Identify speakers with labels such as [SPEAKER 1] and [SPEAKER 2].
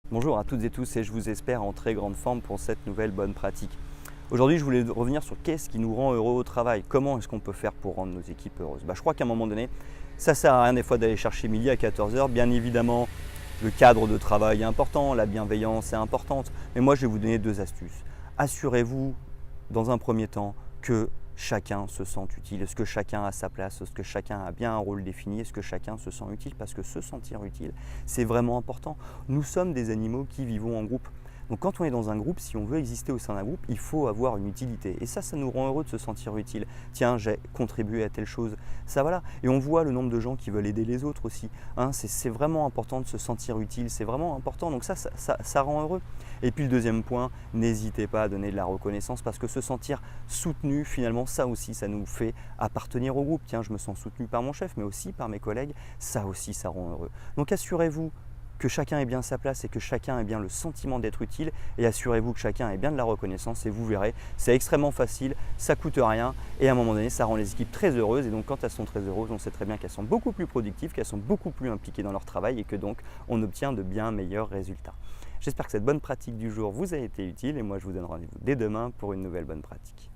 [SPEAKER 1] Bonjour à toutes et tous et je vous espère en très grande forme pour cette nouvelle bonne pratique. Aujourd'hui, je voulais revenir sur qu'est-ce qui nous rend heureux au travail. Comment est-ce qu'on peut faire pour rendre nos équipes heureuses? Je crois qu'à un moment donné, ça ne sert à rien des fois d'aller chercher midi à 14 heures. Bien évidemment, le cadre de travail est important, la bienveillance est importante. Mais moi, je vais vous donner deux astuces. Assurez-vous, dans un premier temps, que chacun se sent utile. Est-ce que chacun a sa place? Est-ce que chacun a bien un rôle défini? Est-ce que chacun se sent utile? Parce que se sentir utile, c'est vraiment important. Nous sommes des animaux qui vivons en groupe. Donc quand on est dans un groupe, si on veut exister au sein d'un groupe, il faut avoir une utilité. Et ça nous rend heureux de se sentir utile. Tiens, j'ai contribué à telle chose. Ça voilà. Et on voit le nombre de gens qui veulent aider les autres aussi. C'est vraiment important de se sentir utile. C'est vraiment important. Donc ça rend heureux. Et puis le deuxième point, n'hésitez pas à donner de la reconnaissance parce que se sentir soutenu, finalement, ça aussi, ça nous fait appartenir au groupe. Tiens, je me sens soutenu par mon chef, mais aussi par mes collègues. Ça aussi, ça rend heureux. Donc assurez-vous que chacun ait bien sa place et que chacun ait bien le sentiment d'être utile et assurez-vous que chacun ait bien de la reconnaissance et vous verrez, c'est extrêmement facile, ça ne coûte rien et à un moment donné, ça rend les équipes très heureuses et donc quand elles sont très heureuses, on sait très bien qu'elles sont beaucoup plus productives, qu'elles sont beaucoup plus impliquées dans leur travail et que donc on obtient de bien meilleurs résultats. J'espère que cette bonne pratique du jour vous a été utile et moi je vous donne rendez-vous dès demain pour une nouvelle bonne pratique.